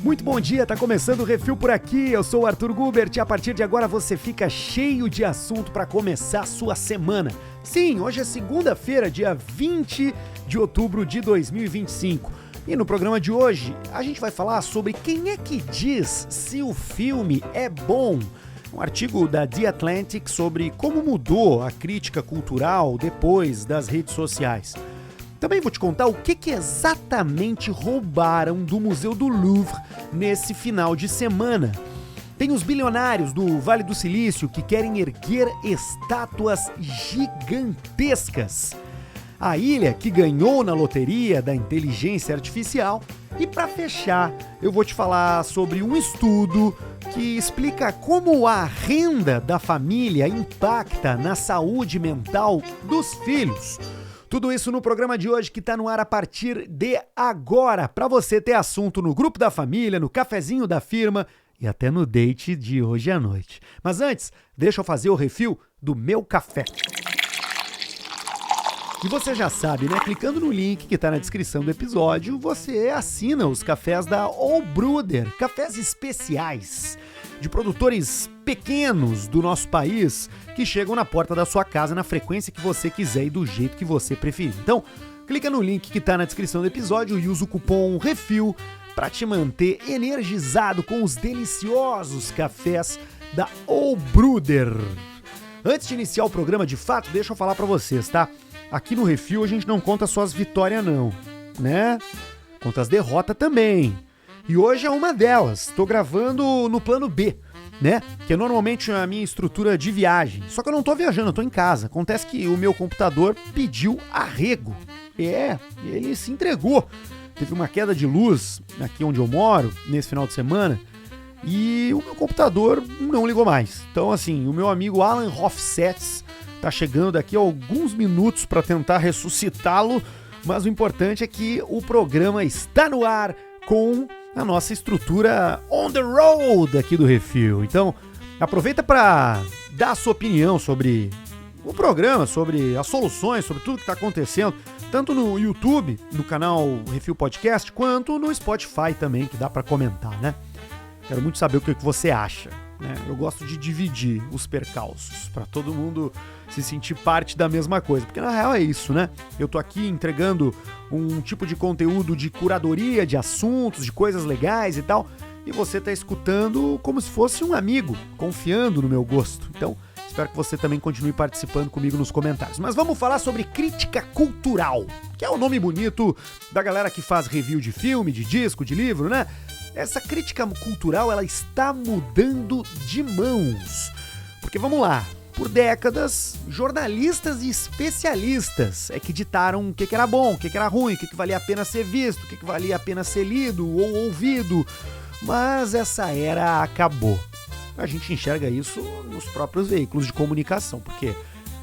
Muito bom dia, tá começando o Refil por aqui, eu sou o Arthur Gubert e a partir de agora você fica cheio de assunto para começar a sua semana. Sim, hoje é segunda-feira, dia 20 de outubro de 2025 e no programa de hoje a gente vai falar sobre quem é que diz se o filme é bom. Um artigo da The Atlantic sobre como mudou a crítica cultural depois das redes sociais. Também vou te contar o que exatamente roubaram do Museu do Louvre nesse final de semana. Tem os bilionários do Vale do Silício que querem erguer estátuas gigantescas. A ilha que ganhou na loteria da inteligência artificial. E para fechar, eu vou te falar sobre um estudo que explica como a renda da família impacta na saúde mental dos filhos. Tudo isso no programa de hoje que está no ar a partir de agora, para você ter assunto no grupo da família, no cafezinho da firma e até no date de hoje à noite. Mas antes, deixa eu fazer o refil do meu café. E você já sabe, né? Clicando no link que está na descrição do episódio, você assina os cafés da All Brewder, cafés especiais de produtores pequenos do nosso país que chegam na porta da sua casa na frequência que você quiser e do jeito que você preferir. Então, clica no link que está na descrição do episódio e usa o cupom REFIL para te manter energizado com os deliciosos cafés da All Brewder. Antes de iniciar o programa de fato, deixa eu falar para vocês, tá? Aqui no Refil a gente não conta só as vitórias não, né? Conta as derrotas também. E hoje é uma delas. Tô gravando no plano B, né? Que é normalmente a minha estrutura de viagem. Só que eu não tô viajando, eu tô em casa. Acontece que o meu computador pediu arrego. Ele se entregou. Teve uma queda de luz aqui onde eu moro, nesse final de semana, e o meu computador não ligou mais. Então, assim, o meu amigo Alan Hofsets tá chegando daqui a alguns minutos para tentar ressuscitá-lo, mas o importante é que o programa está no ar com a nossa estrutura on the road aqui do Refil. Então, aproveita para dar a sua opinião sobre o programa, sobre as soluções, sobre tudo que está acontecendo, tanto no YouTube, no canal Refil Podcast, quanto no Spotify também, que dá para comentar, né? Quero muito saber o que você acha, né? Eu gosto de dividir os percalços, para todo mundo se sentir parte da mesma coisa, porque na real é isso, né? Eu tô aqui entregando um tipo de conteúdo de curadoria, de assuntos, de coisas legais e tal, e você tá escutando como se fosse um amigo, confiando no meu gosto. Então, espero que você também continue participando comigo nos comentários. Mas vamos falar sobre crítica cultural, que é o nome bonito da galera que faz review de filme, de disco, de livro, né? Essa crítica cultural, ela está mudando de mãos. Porque vamos lá, por décadas, jornalistas e especialistas é que ditaram o que era bom, o que era ruim, o que valia a pena ser visto, o que valia a pena ser lido ou ouvido. Mas essa era acabou. A gente enxerga isso nos próprios veículos de comunicação, porque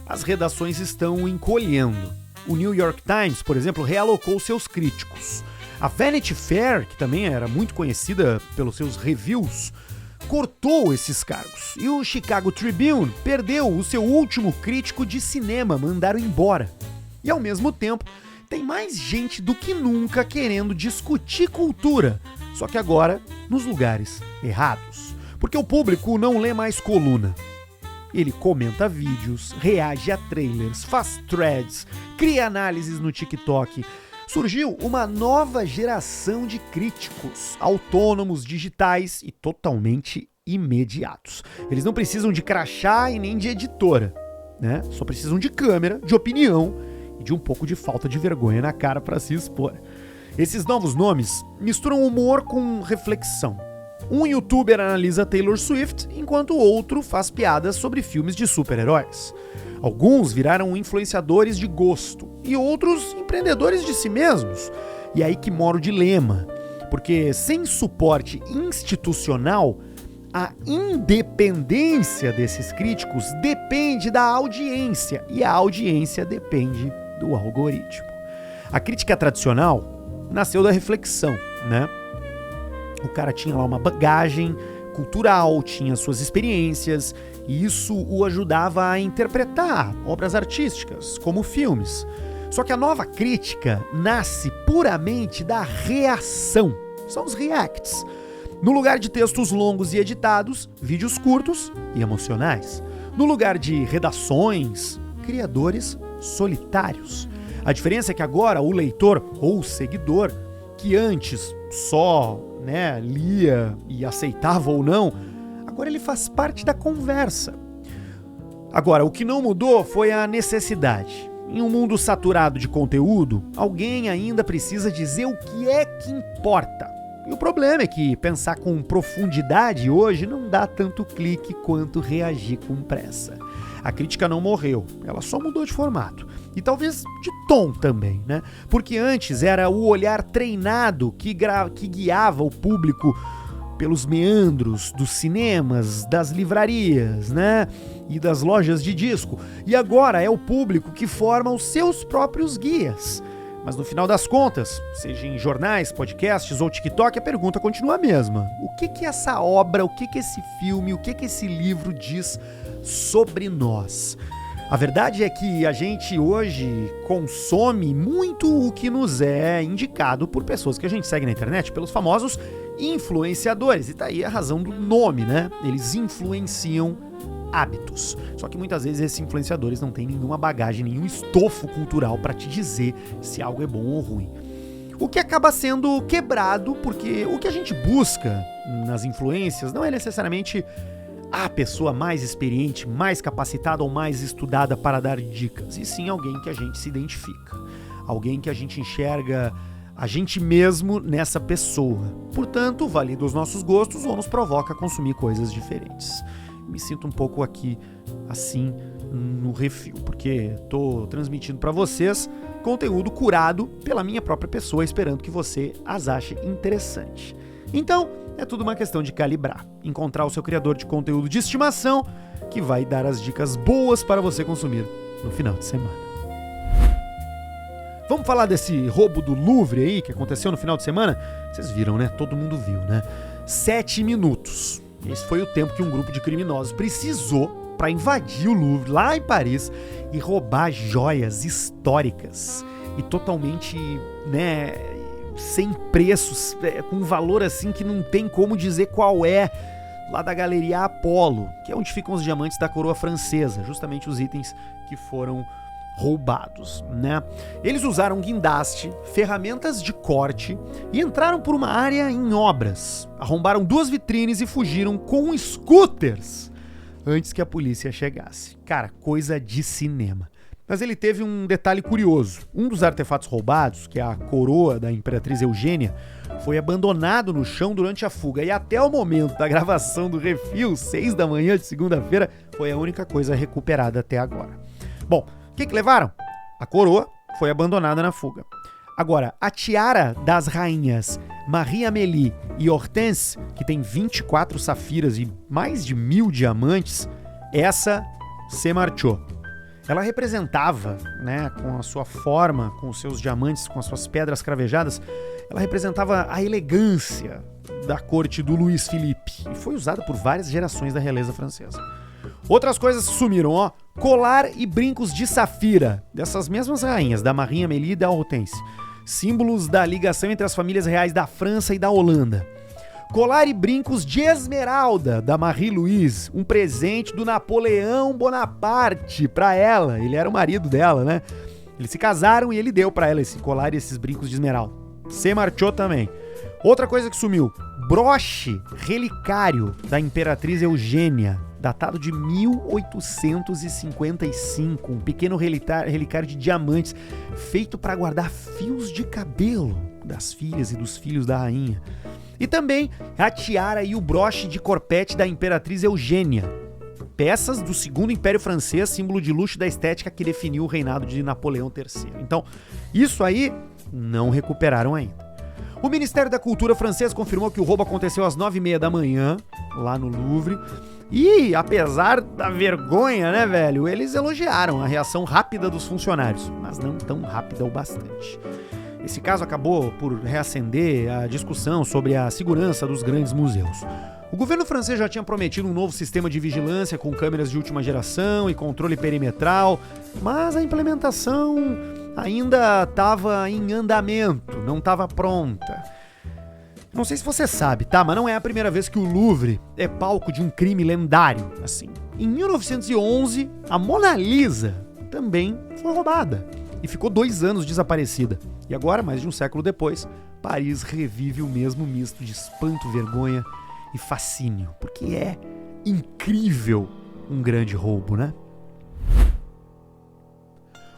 as redações estão encolhendo. O New York Times, por exemplo, realocou seus críticos. A Vanity Fair, que também era muito conhecida pelos seus reviews, cortou esses cargos. E o Chicago Tribune perdeu o seu último crítico de cinema, mandaram embora. E ao mesmo tempo, tem mais gente do que nunca querendo discutir cultura, só que agora nos lugares errados. Porque o público não lê mais coluna. Ele comenta vídeos, reage a trailers, faz threads, cria análises no TikTok. Surgiu uma nova geração de críticos, autônomos, digitais e totalmente imediatos. Eles não precisam de crachá e nem de editora, né? Só precisam de câmera, de opinião e de um pouco de falta de vergonha na cara para se expor. Esses novos nomes misturam humor com reflexão. Um youtuber analisa Taylor Swift, enquanto o outro faz piadas sobre filmes de super-heróis. Alguns viraram influenciadores de gosto e outros empreendedores de si mesmos. E aí que mora o dilema, porque sem suporte institucional, a independência desses críticos depende da audiência e a audiência depende do algoritmo. A crítica tradicional nasceu da reflexão, né? O cara tinha lá uma bagagem cultural, tinha suas experiências, e isso o ajudava a interpretar obras artísticas, como filmes. Só que a nova crítica nasce puramente da reação. São os reacts. No lugar de textos longos e editados, vídeos curtos e emocionais. No lugar de redações, criadores solitários. A diferença é que agora o leitor ou o seguidor, que antes só lia e aceitava ou não, agora ele faz parte da conversa. Agora, o que não mudou foi a necessidade. Em um mundo saturado de conteúdo, alguém ainda precisa dizer o que é que importa. E o problema é que pensar com profundidade hoje não dá tanto clique quanto reagir com pressa. A crítica não morreu, ela só mudou de formato. E talvez de tom também, né? Porque antes era o olhar treinado que guiava o público pelos meandros dos cinemas, das livrarias, né? E das lojas de disco. E agora é o público que forma os seus próprios guias. Mas no final das contas, seja em jornais, podcasts ou TikTok, a pergunta continua a mesma. O que essa obra, o que esse filme, o que esse livro diz sobre nós? A verdade é que a gente hoje consome muito o que nos é indicado por pessoas que a gente segue na internet, pelos famosos influenciadores. E tá aí a razão do nome, né? Eles influenciam hábitos. Só que muitas vezes esses influenciadores não têm nenhuma bagagem, nenhum estofo cultural para te dizer se algo é bom ou ruim. O que acaba sendo quebrado, porque o que a gente busca nas influências não é necessariamente a pessoa mais experiente, mais capacitada ou mais estudada para dar dicas, e sim alguém que a gente se identifica, alguém que a gente enxerga a gente mesmo nessa pessoa. Portanto, valida os nossos gostos ou nos provoca a consumir coisas diferentes. Me sinto um pouco aqui assim no refil, porque tô transmitindo para vocês conteúdo curado pela minha própria pessoa, esperando que você as ache interessante. Então, é tudo uma questão de calibrar, encontrar o seu criador de conteúdo de estimação que vai dar as dicas boas para você consumir no final de semana. Vamos falar desse roubo do Louvre aí que aconteceu no final de semana? Vocês viram, né? Todo mundo viu, né? 7 minutos. Esse foi o tempo que um grupo de criminosos precisou para invadir o Louvre, lá em Paris, e roubar joias históricas e totalmente, sem preços, com um valor assim que não tem como dizer qual é, lá da Galeria Apollo, que é onde ficam os diamantes da coroa francesa, justamente os itens que foram roubados, né? Eles usaram guindaste, ferramentas de corte e entraram por uma área em obras. Arrombaram 2 vitrines e fugiram com scooters antes que a polícia chegasse. Cara, coisa de cinema. Mas ele teve um detalhe curioso. Um dos artefatos roubados, que é a coroa da Imperatriz Eugênia, foi abandonado no chão durante a fuga. E até o momento da gravação do Refil, 6 da manhã de segunda-feira, foi a única coisa recuperada até agora. Bom, o que levaram? A coroa foi abandonada na fuga. Agora, a tiara das rainhas Marie-Amélie e Hortense, que tem 24 safiras e mais de 1000 diamantes, essa se marchou. Ela representava, com a sua forma, com os seus diamantes, com as suas pedras cravejadas, ela representava a elegância da corte do Luís Felipe e foi usada por várias gerações da realeza francesa. Outras coisas sumiram, colar e brincos de safira, dessas mesmas rainhas, da Marie-Amélie e da Hortense, símbolos da ligação entre as famílias reais da França e da Holanda. Colar e brincos de esmeralda, da Marie-Louise, um presente do Napoleão Bonaparte para ela. Ele era o marido dela, né? Eles se casaram e ele deu para ela esse colar e esses brincos de esmeralda. Se marchou também. Outra coisa que sumiu, broche relicário da Imperatriz Eugênia, datado de 1855, um pequeno relicário de diamantes, feito para guardar fios de cabelo das filhas e dos filhos da rainha. E também a tiara e o broche de corpete da Imperatriz Eugênia, peças do Segundo Império Francês, símbolo de luxo da estética que definiu o reinado de Napoleão III. Então, isso aí não recuperaram ainda. O Ministério da Cultura francês confirmou que o roubo aconteceu às 9h30 da manhã, lá no Louvre. E, apesar da vergonha, eles elogiaram a reação rápida dos funcionários, mas não tão rápida o bastante. Esse caso acabou por reacender a discussão sobre a segurança dos grandes museus. O governo francês já tinha prometido um novo sistema de vigilância com câmeras de última geração e controle perimetral, mas a implementação ainda estava em andamento, não estava pronta. Não sei se você sabe, tá? Mas não é a primeira vez que o Louvre é palco de um crime lendário, assim. Em 1911, a Mona Lisa também foi roubada e ficou 2 anos desaparecida. E agora, mais de um século depois, Paris revive o mesmo misto de espanto, vergonha e fascínio, porque é incrível um grande roubo, né?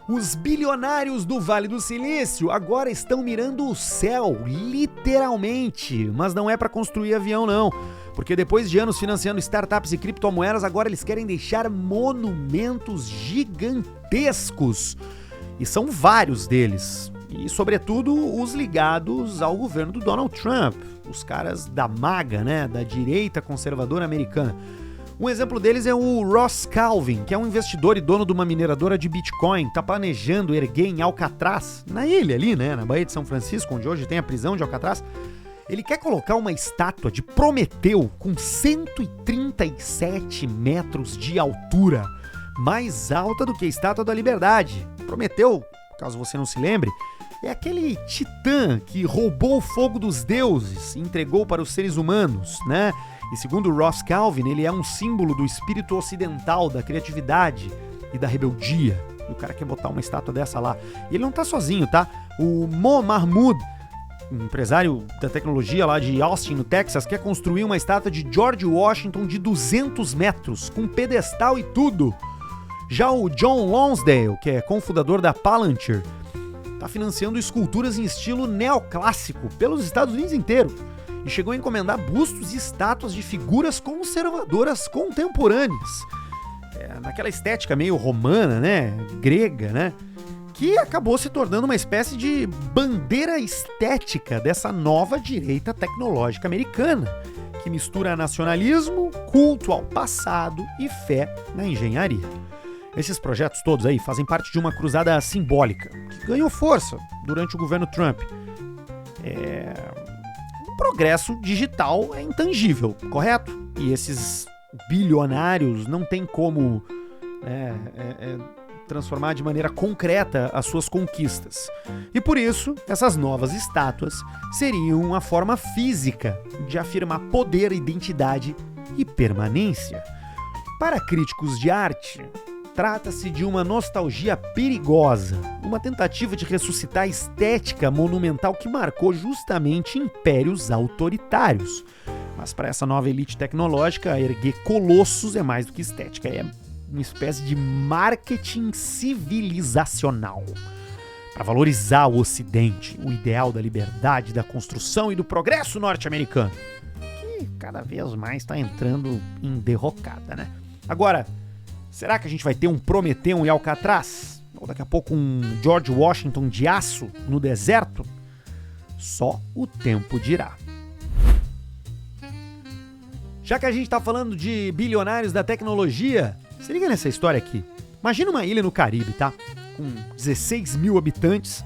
Os bilionários do Vale do Silício agora estão mirando o céu, literalmente. Mas não é para construir avião, não. Porque depois de anos financiando startups e criptomoedas, agora eles querem deixar monumentos gigantescos. E são vários deles. E, sobretudo, os ligados ao governo do Donald Trump. Os caras da MAGA, né? Da direita conservadora americana. Um exemplo deles é o Ross Calvin, que é um investidor e dono de uma mineradora de Bitcoin, tá planejando erguer em Alcatraz, na ilha ali, né, na Baía de São Francisco, onde hoje tem a prisão de Alcatraz. Ele quer colocar uma estátua de Prometeu com 137 metros de altura, mais alta do que a Estátua da Liberdade. Prometeu, caso você não se lembre, é aquele titã que roubou o fogo dos deuses e entregou para os seres humanos, né? E segundo Ross Calvin, ele é um símbolo do espírito ocidental, da criatividade e da rebeldia. E o cara quer botar uma estátua dessa lá. E ele não tá sozinho, tá? O Mo Mahmoud, um empresário da tecnologia lá de Austin, no Texas, quer construir uma estátua de George Washington de 200 metros, com pedestal e tudo. Já o John Lonsdale, que é cofundador da Palantir, tá financiando esculturas em estilo neoclássico pelos Estados Unidos inteiro. E chegou a encomendar bustos e estátuas de figuras conservadoras contemporâneas. Naquela estética meio romana, né? Grega, né? Que acabou se tornando uma espécie de bandeira estética dessa nova direita tecnológica americana, que mistura nacionalismo, culto ao passado e fé na engenharia. Esses projetos todos aí fazem parte de uma cruzada simbólica, que ganhou força durante o governo Trump. O progresso digital é intangível, correto? E esses bilionários não têm como transformar de maneira concreta as suas conquistas. E por isso, essas novas estátuas seriam uma forma física de afirmar poder, identidade e permanência. Para críticos de arte, trata-se de uma nostalgia perigosa, uma tentativa de ressuscitar a estética monumental que marcou justamente impérios autoritários. Mas para essa nova elite tecnológica, erguer colossos é mais do que estética, é uma espécie de marketing civilizacional. Para valorizar o Ocidente, o ideal da liberdade, da construção e do progresso norte-americano, que cada vez mais está entrando em derrocada, né? Agora, será que a gente vai ter um Prometeu em Alcatraz? Ou daqui a pouco um George Washington de aço no deserto? Só o tempo dirá. Já que a gente tá falando de bilionários da tecnologia, se liga nessa história aqui. Imagina uma ilha no Caribe, tá? Com 16 mil habitantes,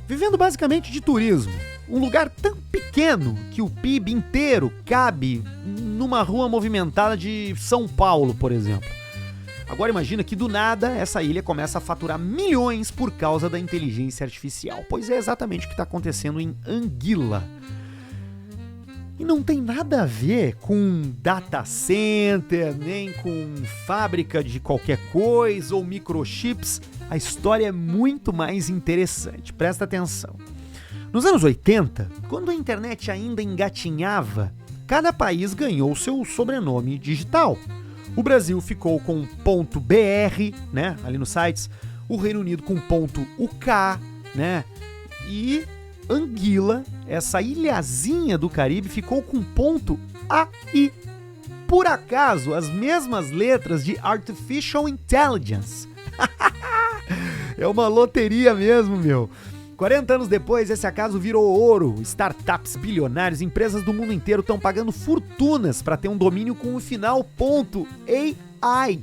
vivendo basicamente de turismo. Um lugar tão pequeno que o PIB inteiro cabe numa rua movimentada de São Paulo, por exemplo. Agora imagina que do nada essa ilha começa a faturar milhões por causa da inteligência artificial. Pois é exatamente o que está acontecendo em Anguila. E não tem nada a ver com data center, nem com fábrica de qualquer coisa ou microchips. A história é muito mais interessante, presta atenção. Nos anos 80, quando a internet ainda engatinhava, cada país ganhou seu sobrenome digital. O Brasil ficou com .br, né, ali nos sites, o Reino Unido com .uk, né, e Anguila, essa ilhazinha do Caribe, ficou com .ai. Por acaso, as mesmas letras de Artificial Intelligence. É uma loteria mesmo, meu. 40 anos depois, esse acaso virou ouro. Startups, bilionários, empresas do mundo inteiro estão pagando fortunas para ter um domínio com o final .ai,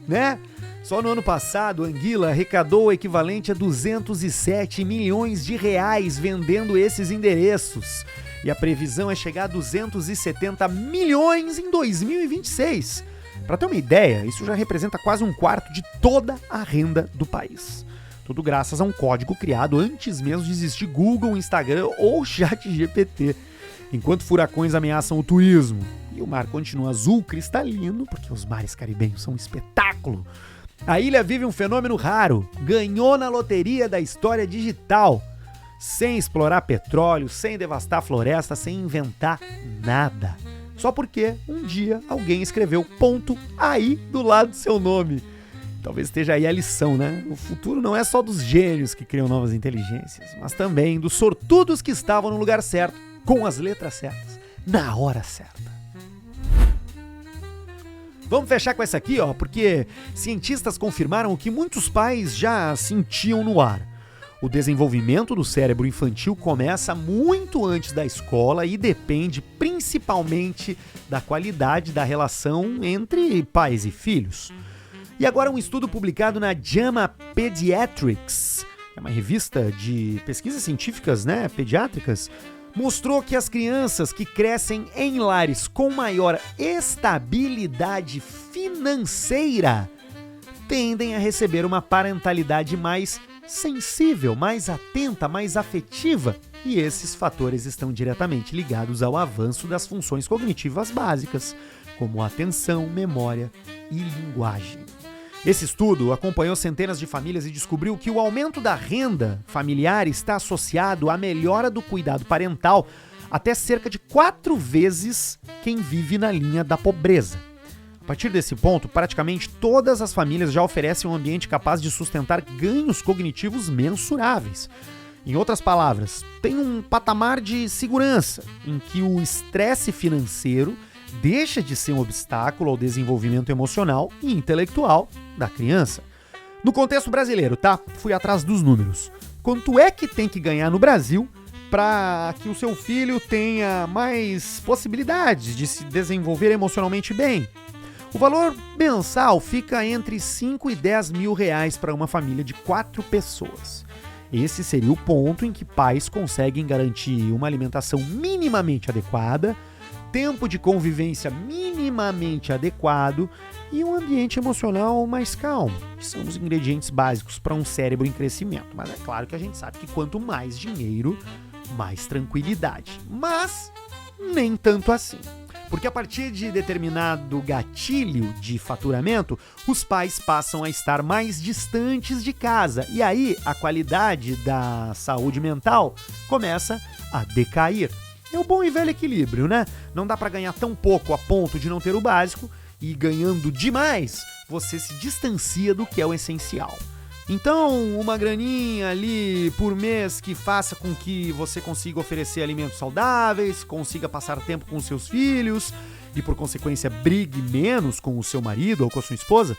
né? Só no ano passado, Anguila arrecadou o equivalente a 207 milhões de reais vendendo esses endereços. E a previsão é chegar a 270 milhões em 2026. Para ter uma ideia, isso já representa quase um quarto de toda a renda do país. Tudo graças a um código criado antes mesmo de existir Google, Instagram ou ChatGPT. Enquanto furacões ameaçam o turismo e o mar continua azul cristalino, porque os mares caribenhos são um espetáculo, a ilha vive um fenômeno raro. Ganhou na loteria da história digital. Sem explorar petróleo, sem devastar floresta, sem inventar nada. Só porque um dia alguém escreveu ponto aí do lado do seu nome. Talvez esteja aí a lição, né? O futuro não é só dos gênios que criam novas inteligências, mas também dos sortudos que estavam no lugar certo, com as letras certas, na hora certa. Vamos fechar com essa aqui, porque cientistas confirmaram o que muitos pais já sentiam no ar. O desenvolvimento do cérebro infantil começa muito antes da escola e depende principalmente da qualidade da relação entre pais e filhos. E agora um estudo publicado na JAMA Pediatrics, é uma revista de pesquisas científicas, pediátricas, mostrou que as crianças que crescem em lares com maior estabilidade financeira tendem a receber uma parentalidade mais sensível, mais atenta, mais afetiva, e esses fatores estão diretamente ligados ao avanço das funções cognitivas básicas, como atenção, memória e linguagem. Esse estudo acompanhou centenas de famílias e descobriu que o aumento da renda familiar está associado à melhora do cuidado parental até cerca de 4 vezes quem vive na linha da pobreza. A partir desse ponto, praticamente todas as famílias já oferecem um ambiente capaz de sustentar ganhos cognitivos mensuráveis. Em outras palavras, tem um patamar de segurança em que o estresse financeiro deixa de ser um obstáculo ao desenvolvimento emocional e intelectual da criança. No contexto brasileiro, fui atrás dos números. Quanto é que tem que ganhar no Brasil para que o seu filho tenha mais possibilidades de se desenvolver emocionalmente bem? O valor mensal fica entre 5 e 10 mil reais para uma família de 4 pessoas. Esse seria o ponto em que pais conseguem garantir uma alimentação minimamente adequada, tempo de convivência minimamente adequado e um ambiente emocional mais calmo, que são os ingredientes básicos para um cérebro em crescimento. Mas é claro que a gente sabe que quanto mais dinheiro, mais tranquilidade. Mas nem tanto assim. Porque a partir de determinado gatilho de faturamento, os pais passam a estar mais distantes de casa. E aí a qualidade da saúde mental começa a decair. É o bom e velho equilíbrio, né? Não dá pra ganhar tão pouco a ponto de não ter o básico e ganhando demais, você se distancia do que é o essencial. Então, uma graninha ali por mês que faça com que você consiga oferecer alimentos saudáveis, consiga passar tempo com seus filhos e, por consequência, brigue menos com o seu marido ou com a sua esposa,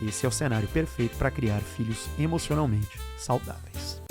esse é o cenário perfeito para criar filhos emocionalmente saudáveis.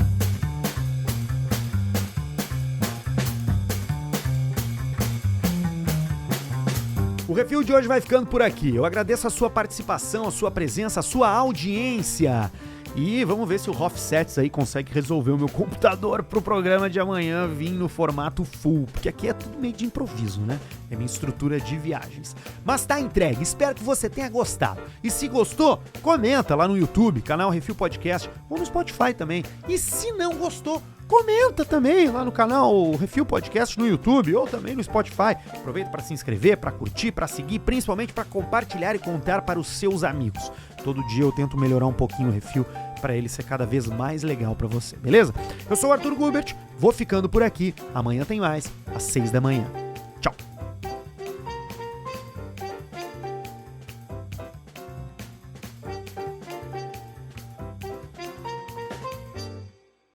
O Refil de hoje vai ficando por aqui. Eu agradeço a sua participação, a sua presença, a sua audiência. E vamos ver se o Offsets aí consegue resolver o meu computador pro programa de amanhã vir no formato full. Porque aqui é tudo meio de improviso, né? É minha estrutura de viagens. Mas tá entregue. Espero que você tenha gostado. E se gostou, comenta lá no YouTube, canal Refil Podcast, ou no Spotify também. E se não gostou, comenta também lá no canal Refil Podcast no YouTube ou também no Spotify. Aproveita para se inscrever, para curtir, para seguir, principalmente para compartilhar e contar para os seus amigos. Todo dia eu tento melhorar um pouquinho o Refil para ele ser cada vez mais legal para você, beleza? Eu sou o Arthur Gubert, vou ficando por aqui. Amanhã tem mais, às 6 da manhã.